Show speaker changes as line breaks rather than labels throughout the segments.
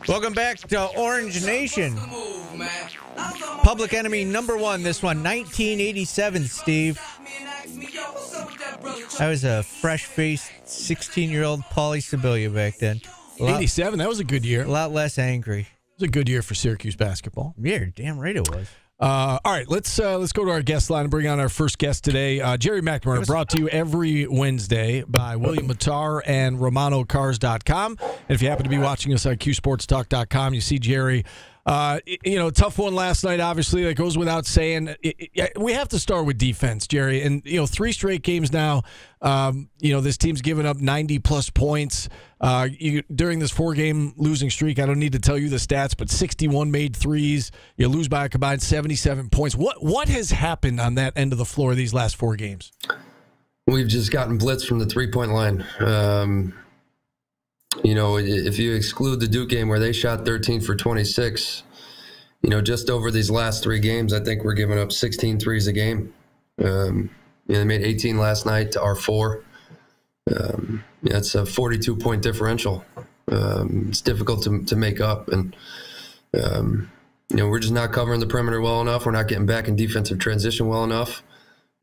Welcome back to Orange Nation. Public Enemy #1, this one, 1987, Steve. I was a fresh-faced 16-year-old Paulie Sibilia back then.
87, that was a good year.
A lot less angry.
It was a good year for Syracuse basketball.
Yeah, damn right it was.
All right, let's go to our guest line and bring on our first guest today. Gerry McNamara, brought to you every Wednesday by William Matar and RomanoCars.com. And if you happen to be watching us on QSportsTalk.com, you see Gerry. Tough one last night, obviously. That goes without saying. We have to start with defense, Gerry. And, 3 straight games now, this team's given up 90-plus points. During this 4-game losing streak, I don't need to tell you the stats, but 61 made threes. You lose by a combined 77 points. What has happened on that end of the floor these last 4 games?
We've just gotten blitzed from the three-point line. If you exclude the Duke game where they shot 13 for 26, just over these last 3 games, I think we're giving up 16 threes a game. They made 18 last night to our 4. It's a 42-point differential. It's difficult to make up. And, we're just not covering the perimeter well enough. We're not getting back in defensive transition well enough.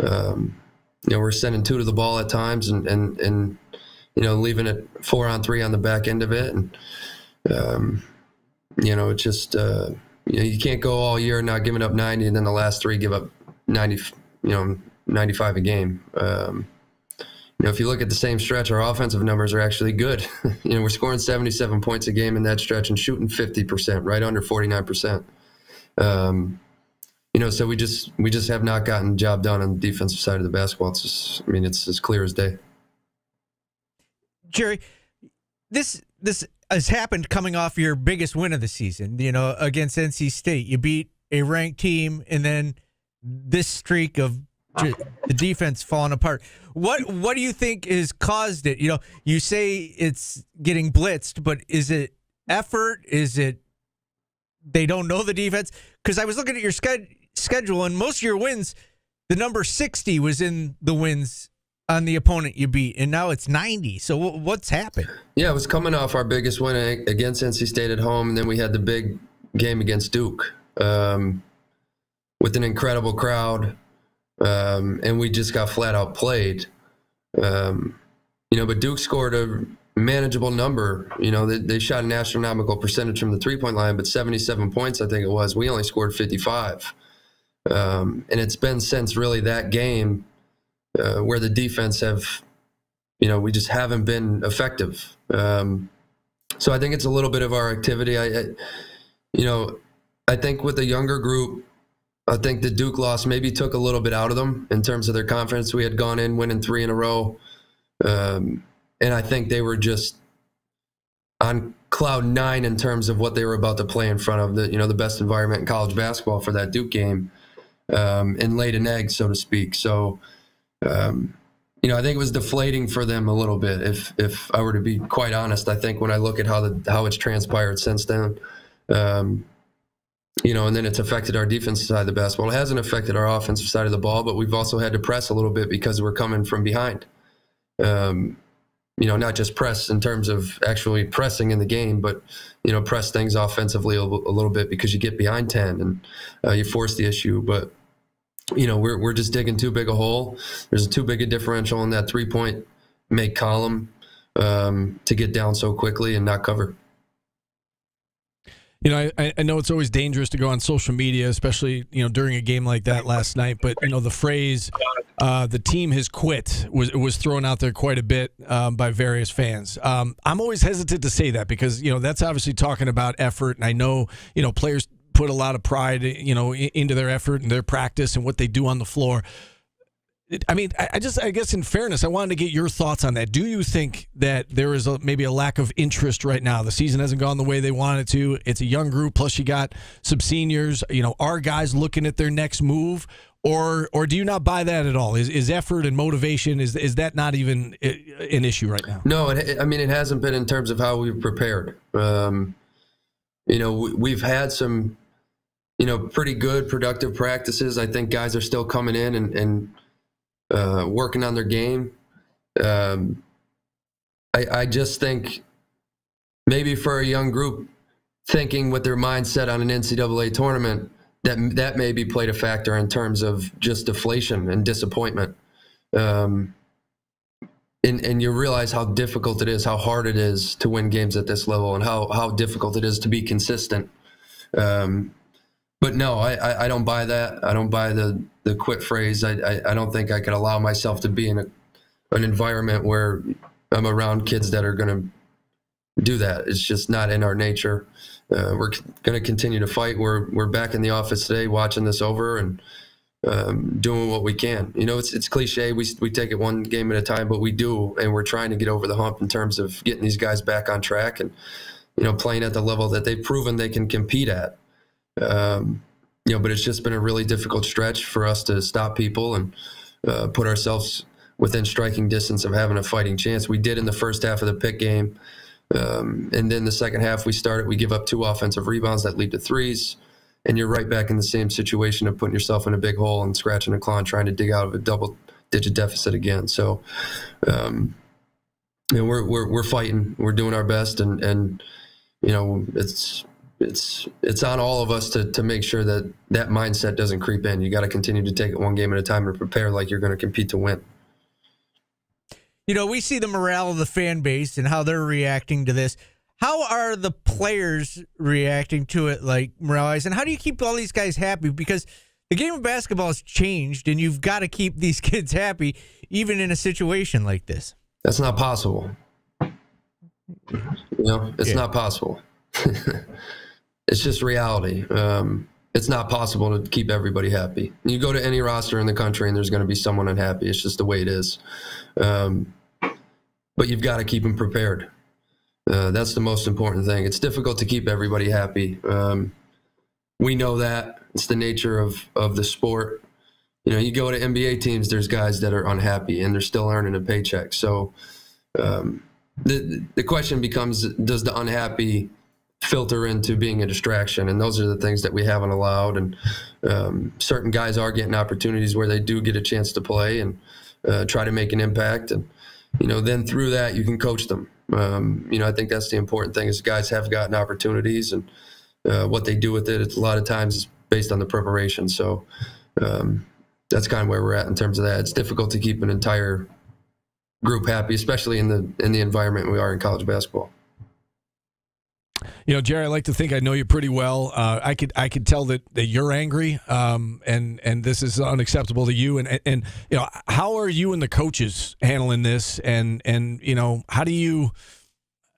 We're sending 2 to the ball at times and leaving it 4-on-3 on the back end of it. And, it's just, you can't go all year not giving up 90 and then the last 3 give up 90, 95 a game. If you look at the same stretch, our offensive numbers are actually good. We're scoring 77 points a game in that stretch and shooting 50%, right under 49%. So we just have not gotten the job done on the defensive side of the basketball. It's as clear as day.
Gerry, this has happened coming off your biggest win of the season, against NC State. You beat a ranked team, and then this streak of the defense falling apart. What do you think has caused it? You say it's getting blitzed, but is it effort? Is it they don't know the defense? Because I was looking at your schedule, and most of your wins, the number 60 was in the wins on the opponent you beat, and now it's 90. So what's happened?
Yeah, it was coming off our biggest win against NC State at home, and then we had the big game against Duke with an incredible crowd, and we just got flat out played. But Duke scored a manageable number. They shot an astronomical percentage from the three-point line, but 77 points, I think it was. We only scored 55. And it's been since really that game where the defense we just haven't been effective. So I think it's a little bit of our activity. I think with the younger group, I think the Duke loss maybe took a little bit out of them in terms of their confidence. We had gone in winning 3 in a row. And I think they were just on cloud 9 in terms of what they were about to play in front of the best environment in college basketball for that Duke game, and laid an egg, so to speak. So, I think it was deflating for them a little bit. If I were to be quite honest, I think when I look at how it's transpired since then, and then it's affected our defensive side of the basketball. It hasn't affected our offensive side of the ball, but we've also had to press a little bit because we're coming from behind. Not just press in terms of actually pressing in the game, but, press things offensively a little bit because you get behind 10 and you force the issue. But, we're just digging too big a hole. There's too big a differential in that 3-point make column to get down so quickly and not cover.
I know it's always dangerous to go on social media, especially, during a game like that last night. But, the phrase, the team has quit was thrown out there quite a bit by various fans. I'm always hesitant to say that because, that's obviously talking about effort. And I know, players put a lot of pride, into their effort and their practice and what they do on the floor. I guess in fairness, I wanted to get your thoughts on that. Do you think that there is maybe a lack of interest right now? The season hasn't gone the way they wanted to. It's a young group, plus you got some seniors. Are guys looking at their next move, or do you not buy that at all? Is effort and motivation, is that not even an issue right now?
No, it hasn't been in terms of how we've prepared. We've had some, pretty good productive practices. I think guys are still coming in and working on their game. I just think maybe for a young group, thinking with their mindset on an NCAA tournament, that maybe played a factor in terms of just deflation and disappointment. And you realize how difficult it is, how hard it is to win games at this level, and how difficult it is to be consistent. But no, I don't buy that. I don't buy the quit phrase. I don't think I could allow myself to be in an environment where I'm around kids that are going to do that. It's just not in our nature. We're going to continue to fight. We're back in the office today watching this over and doing what we can. You know, it's cliche. We take it one game at a time, but we do, and we're trying to get over the hump in terms of getting these guys back on track and, you know, playing at the level that they've proven they can compete at. You know, but it's just been a really difficult stretch for us to stop people and put ourselves within striking distance of having a fighting chance. We did in the first half of the Pitt game. And then the second half we give up 2 offensive rebounds that lead to threes. And you're right back in the same situation of putting yourself in a big hole and scratching a claw and trying to dig out of a double-digit deficit again. So, you know, we're fighting. We're doing our best, and you know, it's on all of us to make sure that mindset doesn't creep in. You got to continue to take it one game at a time and prepare like you're going to compete to win.
You know, we see the morale of the fan base and how they're reacting to this. How are the players reacting to it, like morale-wise? And how do you keep all these guys happy? Because the game of basketball has changed, and you've got to keep these kids happy, even in a situation like this.
That's not possible. You know, it's not possible. It's just reality. It's not possible to keep everybody happy. You go to any roster in the country and there's going to be someone unhappy. It's just the way it is. But you've got to keep them prepared. That's the most important thing. It's difficult to keep everybody happy. We know that. It's the nature of the sport. You know, you go to NBA teams, there's guys that are unhappy and they're still earning a paycheck. So the question becomes, does the unhappy filter into being a distraction? And those are the things that we haven't allowed. And certain guys are getting opportunities where they do get a chance to play and try to make an impact. And, you know, then through that, you can coach them. You know, I think that's the important thing is guys have gotten opportunities, and what they do with it, it's a lot of times is based on the preparation. So that's kind of where we're at in terms of that. It's difficult to keep an entire group happy, especially in the environment we are in college basketball.
You know, Gerry, I like to think I know you pretty well. I could tell that you're angry, and this is unacceptable to you. And you know, how are you and the coaches handling this? And you know, how do you,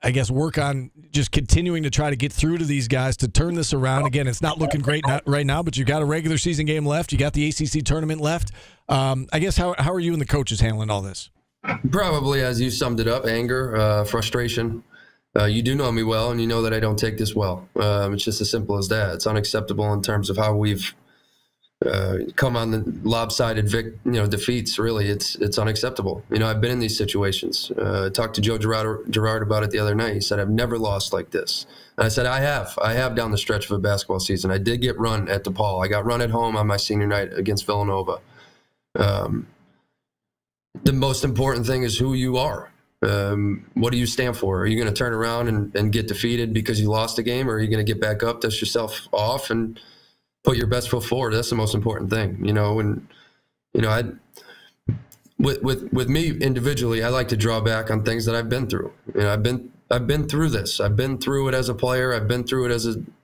I guess, work on just continuing to try to get through to these guys to turn this around? Again, it's not looking great right now, but you got a regular season game left. You got the ACC tournament left. I guess how are you and the coaches handling all this?
Probably, as you summed it up, anger, frustration. You do know me well, and you know that I don't take this well. It's just as simple as that. It's unacceptable in terms of how we've come on the lopsided defeats. Really, it's unacceptable. You know, I've been in these situations. I talked to Joe Girard about it the other night. He said, I've never lost like this. And I said, I have down the stretch of a basketball season. I did get run at DePaul. I got run at home on my senior night against Villanova. The most important thing is who you are. What do you stand for? Are you going to turn around and get defeated because you lost a game, or are you going to get back up, dust yourself off, and put your best foot forward? That's the most important thing, you know. And you know, with me individually, I like to draw back on things that I've been through. You know, I've been through this. I've been through it as a player. I've been through it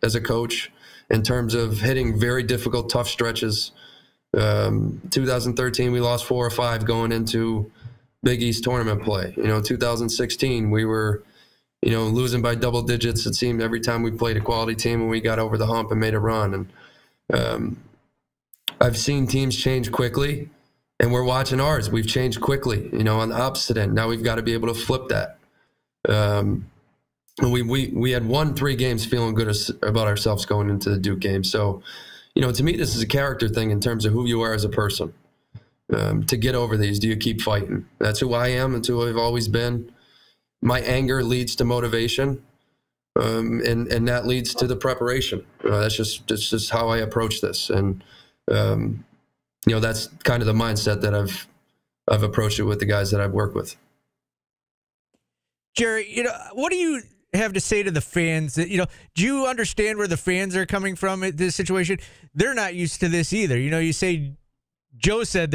as a coach, in terms of hitting very difficult, tough stretches. 2013, we lost 4 or 5 going into Big East tournament play. You know, 2016, we were, you know, losing by double digits, it seemed, every time we played a quality team, and we got over the hump and made a run. And I've seen teams change quickly, and we're watching ours. We've changed quickly, you know, on the opposite end. Now we've got to be able to flip that. And we had won 3 games feeling good about ourselves going into the Duke game. So, you know, to me, this is a character thing in terms of who you are as a person. To get over these, do you keep fighting? That's who I am. It's who I've always been. My anger leads to motivation, and that leads to the preparation. That's just how I approach this, and you know, that's kind of the mindset that I've approached it with the guys that I've worked with.
Gerry, you know, what do you have to say to the fans that, do you understand where the fans are coming from at this situation? They're not used to this either. You say Joe said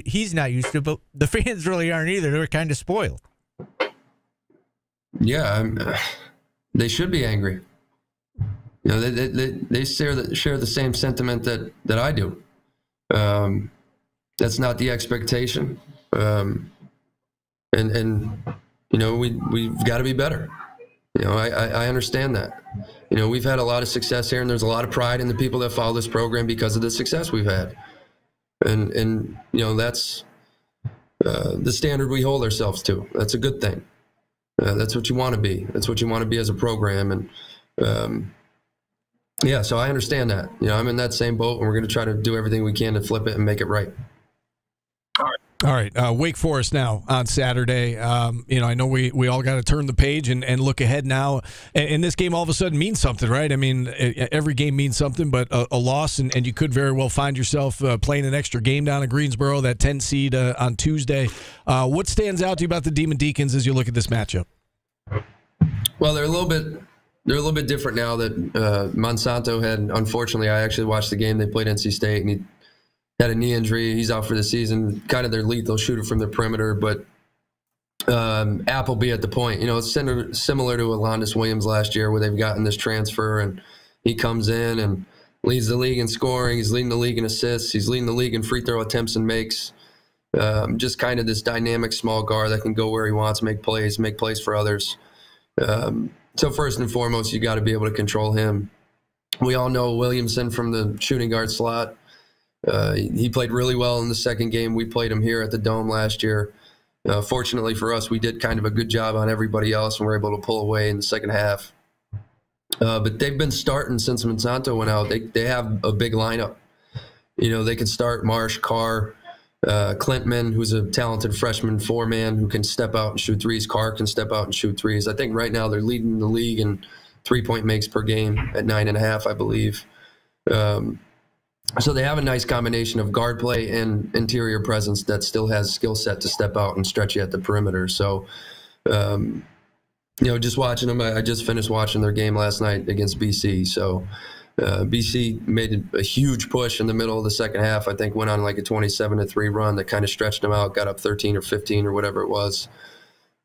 he's not used to it, but the fans really aren't either. They're kind of spoiled.
Yeah, they should be angry. They share the same sentiment that I do. That's not the expectation, and we've got to be better. I understand that. We've had a lot of success here, and there's a lot of pride in the people that follow this program because of the success we've had, and that's the standard we hold ourselves to. That's a good thing. That's what you want to be. That's what you want to be as a program, and so I understand that. I'm in that same boat, and we're going to try to do everything we can to flip it and make it right.
All right, Wake Forest now on Saturday. I know we all got to turn the page and look ahead now. And this game all of a sudden means something, right? I mean, every game means something, but a loss, and you could very well find yourself playing an extra game down in Greensboro, that 10 seed on Tuesday. What stands out to you about the Demon Deacons as you look at this matchup?
Well, they're a little bit different now that Monsanto had. Unfortunately, I actually watched the game. They played NC State, and he had a knee injury. He's out for the season. Kind of their lethal shooter from the perimeter, but Appleby at the point. It's similar to Alondis Williams last year, where they've gotten this transfer, and he comes in and leads the league in scoring. He's leading the league in assists. He's leading the league in free throw attempts and makes. Just kind of this dynamic small guard that can go where he wants, make plays for others. So first and foremost, you got to be able to control him. We all know Williamson from the shooting guard slot. He played really well in the second game. We played him here at the Dome last year. Fortunately for us, we did kind of a good job on everybody else, and were able to pull away in the second half. But they've been starting since Monsanto went out. They have a big lineup. They can start Marsh, Carr, Clintman, who's a talented freshman four-man who can step out and shoot threes. Carr can step out and shoot threes. I think right now they're leading the league in three-point makes per game at 9.5, I believe. So they have a nice combination of guard play and interior presence that still has skill set to step out and stretch you at the perimeter. So, just watching them, I just finished watching their game last night against BC. So BC made a huge push in the middle of the second half. I think went on like a 27-3 run that kind of stretched them out, got up 13 or 15 or whatever it was.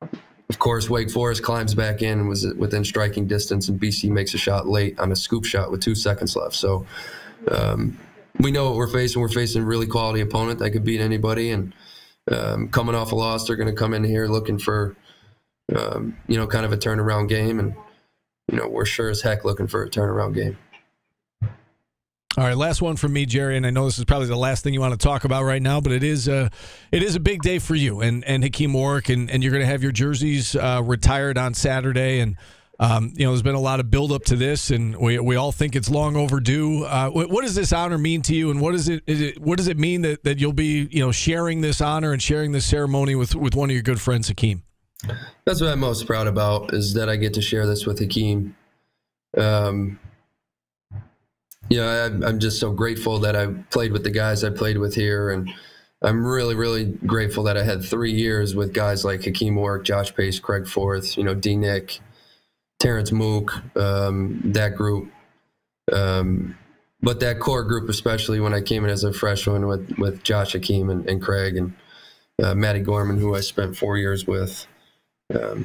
Of course, Wake Forest climbs back in and was within striking distance, and BC makes a shot late on a scoop shot with 2 seconds left. So we know what we're facing. We're facing a really quality opponent that could beat anybody, and coming off a loss, they're going to come in here looking for, kind of a turnaround game, and we're sure as heck looking for a turnaround game.
All right, last one from me, Gerry, and I know this is probably the last thing you want to talk about right now, but it is a big day for you and Hakeem Warwick, and you're going to have your jerseys retired on Saturday, and there's been a lot of build up to this, and we all think it's long overdue. What does this honor mean to you, and what does it mean that you'll be sharing this honor and sharing this ceremony with one of your good friends, Hakeem?
That's what I'm most proud about, is that I get to share this with Hakeem. I'm just so grateful that I played with the guys I played with here, and I'm really, really grateful that I had 3 years with guys like Hakeem Warwick, Josh Pace, Craig Forth, D. Nick, Terrence Mook, that group. But that core group, especially when I came in as a freshman with Josh, Hakeem, and Craig, and Matty Gorman, who I spent 4 years with.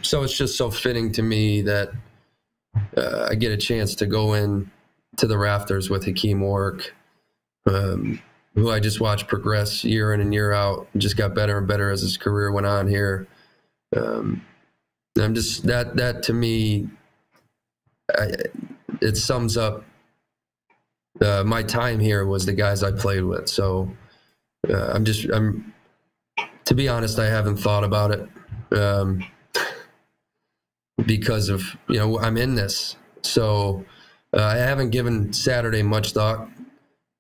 So it's just so fitting to me that I get a chance to go in to the rafters with Hakeem Warwick, who I just watched progress year in and year out, and just got better and better as his career went on here. I'm just that to me, it sums up my time here was the guys I played with. So I'm to be honest, I haven't thought about it because of I'm in this. So I haven't given Saturday much thought,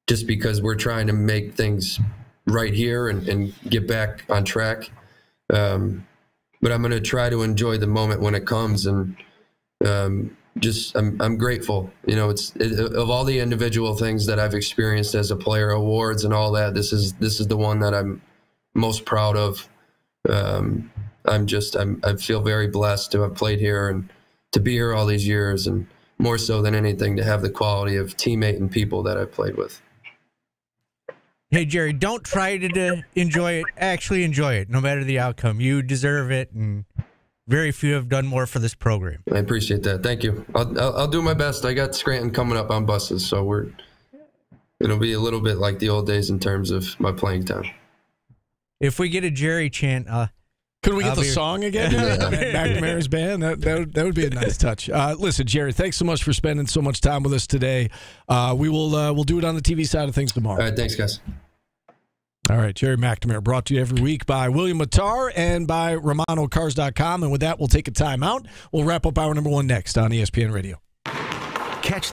just because we're trying to make things right here and get back on track. But I'm going to try to enjoy the moment when it comes, and I'm grateful. Of all the individual things that I've experienced as a player, awards and all that, this is the one that I'm most proud of. I feel very blessed to have played here, and to be here all these years, and more so than anything, to have the quality of teammate and people that I've played with.
Hey, Gerry, don't try to enjoy it. Actually enjoy it, no matter the outcome. You deserve it, and very few have done more for this program.
I appreciate that. Thank you. I'll do my best. I got Scranton coming up on buses, so it'll be a little bit like the old days in terms of my playing time.
If we get a Gerry chant,
could we get the song again? McNamara's band? That would be a nice touch. Listen, Gerry, thanks so much for spending so much time with us today. We'll do it on the TV side of things tomorrow.
All right, thanks, guys.
All right, Gerry McNamara, brought to you every week by William Mattar and by RomanoCars.com. And with that, we'll take a timeout. We'll wrap up hour number 1 next on ESPN Radio.
Catch